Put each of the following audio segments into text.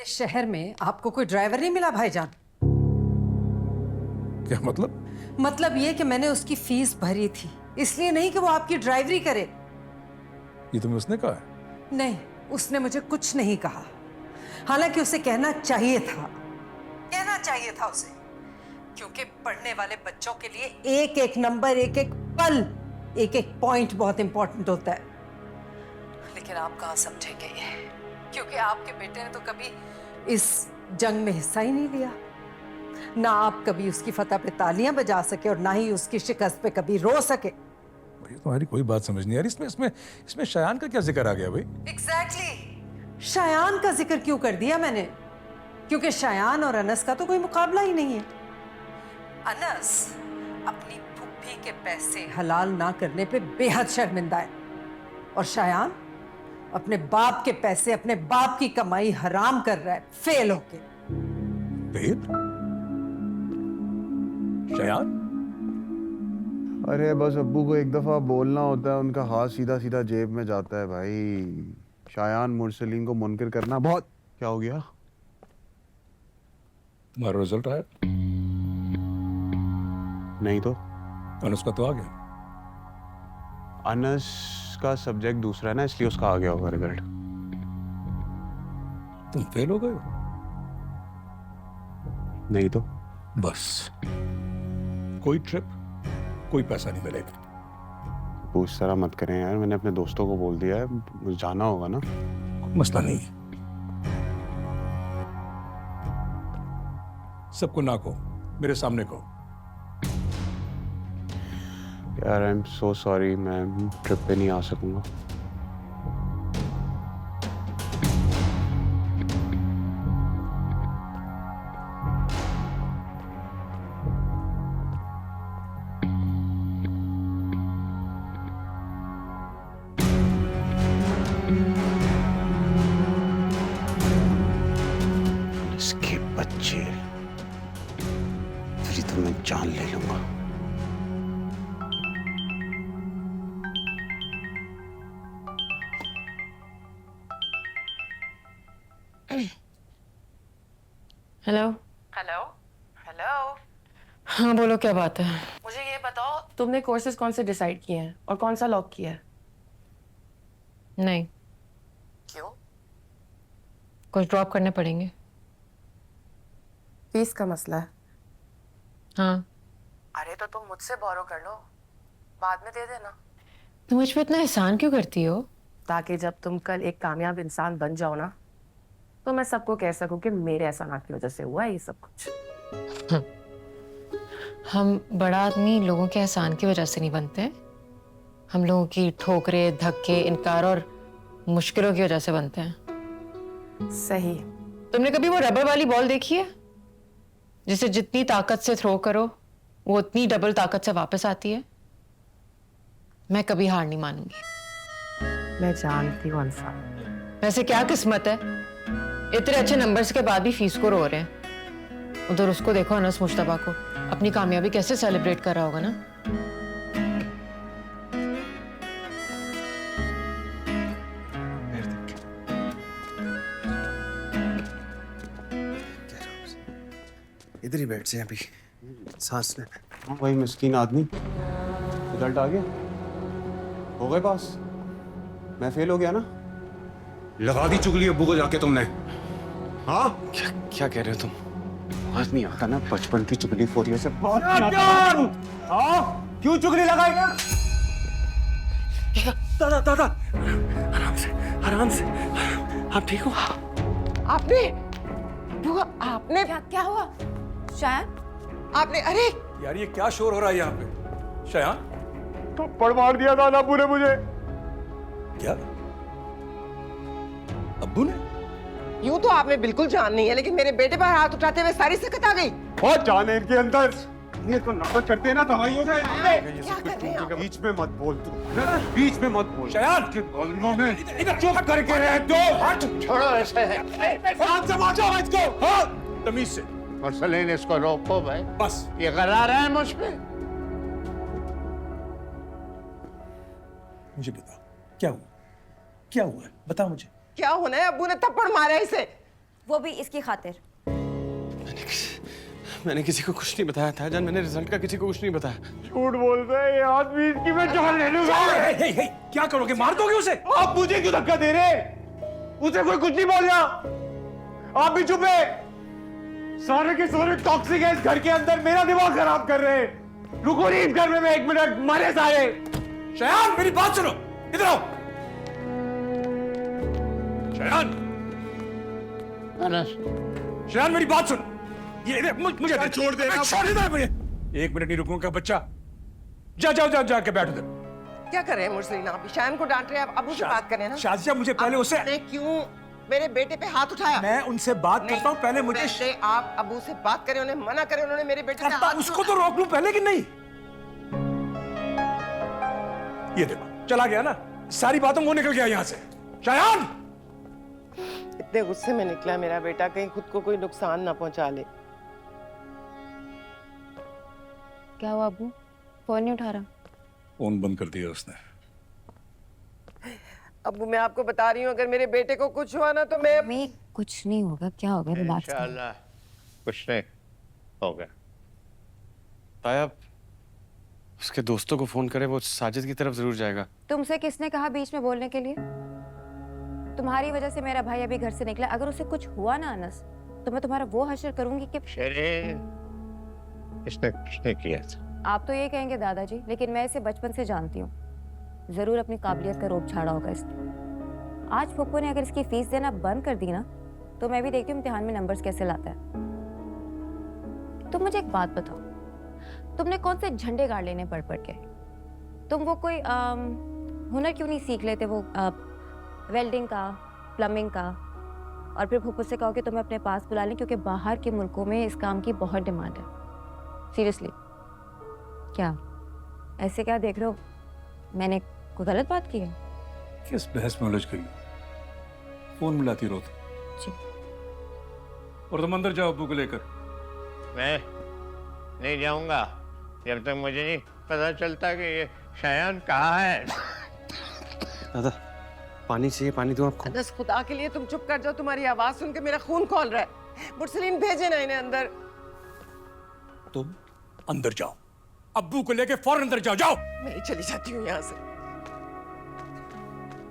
बड़े शहर में आपको कोई ड्राइवर नहीं मिला भाईजान? क्या मतलब? मतलब ये कि मैंने उसकी फीस भरी थी, इसलिए नहीं कि वो आपकी ड्राइवरी करे। ये तुम्हें उसने कहा है? नहीं, उसने मुझे कुछ नहीं कहा। हालांकि उसे कहना चाहिए था, कहना चाहिए था उसे, क्योंकि पढ़ने वाले बच्चों के लिए एक एक नंबर, एक एक पल, एक एक पॉइंट बहुत इंपॉर्टेंट होता है। लेकिन आप कहाँ समझेंगे ये, क्योंकि आपके बेटे ने तो कभी इस जंग में हिस्सा ही नहीं लिया। ना आप कभी उसकी फतह पे तालियां बजा सके और ना ही उसकी शिकस्त पे कभी रो सके। भाई तुम्हारी कोई बात समझ नहीं आ रही। इसमें इसमें इसमें शयान का क्या जिक्र आ गया भाई? एग्जैक्टली शयान का जिक्र क्यों कर दिया मैंने? क्योंकि शयान और अनस का तो कोई मुकाबला ही नहीं है। अनस अपनी फुप्पी के पैसे हलाल ना करने पे बेहद शर्मिंदा है, और शयान अपने बाप के पैसे, अपने बाप की कमाई हराम कर रहा है, फेल होके। फेल? शयान? अरे बस अब्बू को एक दफा बोलना होता है, उनका हाथ सीधा सीधा जेब में जाता है भाई। शायान मुरसलीन को मुनकर करना बहुत। क्या हो गया? तुम्हारा रिजल्ट आया? नहीं तो। अनस का तो आ गया। अनस का सब्जेक्ट दूसरा है ना, इसलिए उसका आ गया होगा रिजल्ट। तुम फेल हो गए हो? नहीं तो। बस कोई ट्रिप, कोई पैसा नहीं मिलेगा। पूछ तरह मत करें यार, मैंने अपने दोस्तों को बोल दिया है, मुझे जाना होगा ना। मसला नहीं है। सबको ना कहो, मेरे सामने कहो। यार आई एम सो सॉरी, मैं ट्रिप पे नहीं आ सकूंगा। इसके बच्चे, तेरी तो मैं जान ले लूंगा। हेलो। Hello hello. हाँ बोलो, क्या बात है? मुझे ये बताओ, तुमने कोर्सेज कौन से डिसाइड किए हैं और कौन सा लॉक किया है? नहीं, क्यों? कुछ ड्रॉप करने पड़ेंगे। फीस का मसला है। हाँ। अरे तो तुम मुझसे बोरो कर लो, बाद में दे देना। तुम मुझ पे इतना एहसान क्यों करती हो? ताकि जब तुम कल एक कामयाब इंसान बन जाओ ना, तो मैं सबको कह सकूं कि मेरे एहसानात की वजह से हुआ है ये सब कुछ। हम बड़ा आदमी लोगों के एहसान की वजह से नहीं बनते, हम लोगों की ठोकरें, धक्के, इनकार और मुश्किलों की वजह से बनते हैं। सही। तुमने कभी वो रबर वाली बॉल देखी है, जिसे जितनी ताकत से थ्रो करो वो उतनी डबल ताकत से वापस आती है? मैं कभी हार नहीं मानूंगी। मैं जानती हूँ अनसा। वैसे क्या किस्मत है, इतने अच्छे नंबर्स के बाद भी फीस को रो रहे हैं। उधर उसको देखो, अनस मुश्तबा को, अपनी कामयाबी कैसे सेलिब्रेट कर रहा होगा ना। इधर ही बैठ जाए अभी, सांस ले। वही मिस्कीन आदमी। रिजल्ट आ गया, हो गए पास। मैं फेल हो गया ना। लगा दी चुगली अब्बू को जाके तुमने। हाँ क्या कह रहे हो तुम? बात नहीं आता ना, बचपन की चुगली फोरिया से बहुत। हाँ क्यों चुगली लगाएगा? दादा दादा, आराम से। आप ठीक हो? आपने आपने क्या हुआ? शायद आपने, अरे यार ये क्या शोर हो रहा है यहाँ पे? शयान? थप्पड़ मार दिया दादा अब्बू ने मुझे। क्या? अब्बू ने? यूं तो आपने बिल्कुल जान नहीं है, लेकिन मेरे बेटे पर हाथ उठाते हुए सारी सकत आ गई। बहुत जान है इनके अंदर। ये तो नफरत करते हैं ना, दवाई हो जाए। क्या कर रहे हैं आप? बीच में मत बोल तू, बीच में मत बोल। शयान! के बोलनों में चुप करके रह दो। हट, छोड़ो ऐसे। हाथ से मारो इसको। हाँ, तमीज से। मसलीन इसको रोको भाई, बस ये गला रहा है मुझ पे। मुझे बता क्या हुआ? क्या हुआ है? बता मुझे। क्या होना है? अब्बू ने थप्पड़ मारा है इसे। वो भी इसकी खातिर। मैंने किसी को कुछ नहीं बताया था जान, मैंने रिजल्ट का किसी को कुछ नहीं बताया। झूठ बोल रहा है ये आदमी, इसकी मैं जान ले लूंगा। क्या करोगे, मार दोगे उसे? आप मुझे क्यों धक्का दे रहे? उसे कोई कुछ नहीं बोल रहा, आप भी चुप है। सारे के सारे टॉक्सिक है इस घर के अंदर, मेरा दिमाग खराब कर रहे हैं। रुको नहीं इस घर में, मैं 1 मिनट, मरे सारे। शयान मेरी बात सुनो, इधर आओ। शयान, अनस, शयान मेरी बात सुन। ये मुझे छोड़ दे, छोड़ दे मुझे। 1 मिनट नहीं रुकूंगा बच्चा। जाके बैठ उधर। क्या कर रहे हैं मुरसलीन? आप शान को डांट रहे हैं, आप अबू से बात करें ना। शाजिया मुझे पहले उसे। आपने क्यों मेरे बेटे पे हाथ उठाया? मैं उनसे बात करता हूँ, पहले मुझे। पहले आप अबू से बात करें, उन्हें मना करें, उन्होंने मेरे बेटे पे हाथ उसको तो रोक लूं पहले कि नहीं? ये देखो चला गया ना, सारी बातों वो निकल गया यहाँ से। शायान, इतने गुस्से में निकला मेरा बेटा, कहीं खुद को कोई नुकसान ना पहुंचा ले। क्या हुआ अबू, फोन नहीं उठा रहा? फोन बंद कर दिया उसने। अबू मैं आपको बता रही हूँ, अगर मेरे बेटे को कुछ हुआ ना तो मैं कुछ नहीं होगा, क्या होगा? रिलैक्स करो। इंशाल्लाह कुछ नहीं होगा। ताया उसके दोस्तों को फोन करे, वो साजिद की तरफ जरूर जाएगा। तुमसे किसने कहा बीच में बोलने के लिए? तुम्हारी वजह से मेरा भाई अभी घर से निकला। अगर उसे कुछ हुआ ना अनस, तो मैं तुम्हारा वो हश्र करूंगी कि शरीर इसने कुछ नहीं किया था। आप तो ये कहेंगे दादाजी, लेकिन मैं इसे बचपन से जानती हूँ। जरूर अपनी काबिलियत का रोब छाड़ा होगा इसने। आज फुप्पो ने अगर इसकी फीस देना बंद कर दी ना, तो मैं भी देखती हूँ इम्तिहान में नंबर्स कैसे लाता है। तुम मुझे एक बात बताओ, तुमने कौन से झंडे गाड़ लेने पढ़ के? तुम वो कोई हुनर क्यों नहीं सीख लेते, वो वेल्डिंग का, प्लम्बिंग का, और फिर फुप्पो से कहो कि तुम्हें अपने पास बुला लें, क्योंकि बाहर के मुल्कों में इस काम की बहुत डिमांड है। सीरियसली। क्या ऐसे क्या देख रहे हो? मैंने कोई गलत बात की है? किस बहस में उलझ गई? फोन मिलाती रहो जी। और तुम अंदर जाओ अब्बू को लेकर। मैं नहीं जाऊंगा जब तक मुझे नहीं पता चलता कि ये शायान कहाँ है। दादा पानी चाहिए, पानी दो आपको। अनस खुदा के लिए तुम चुप कर जाओ, तुम्हारी आवाज सुन के मेरा खून खौल रहा है। मुरसलीन भेजे ना इन्हें अंदर। तुम अंदर जाओ, अब्बू को लेके फौरन अंदर जाओ। जाओ। मैं ही चली जाती हूँ यहाँ से।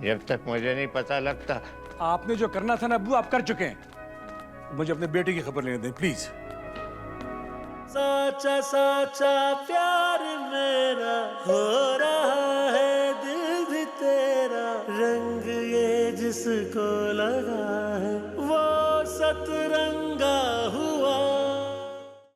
जब तक मुझे नहीं पता लगता। आपने जो करना था ना अब्बू, आप कर चुके हैं। मुझे अपने बेटे की खबर लेने दें प्लीज। साचा साचा प्यार मेरा हो रहा है, दिल भी तेरा, रंग ये जिसको लगा है वो सतरंगा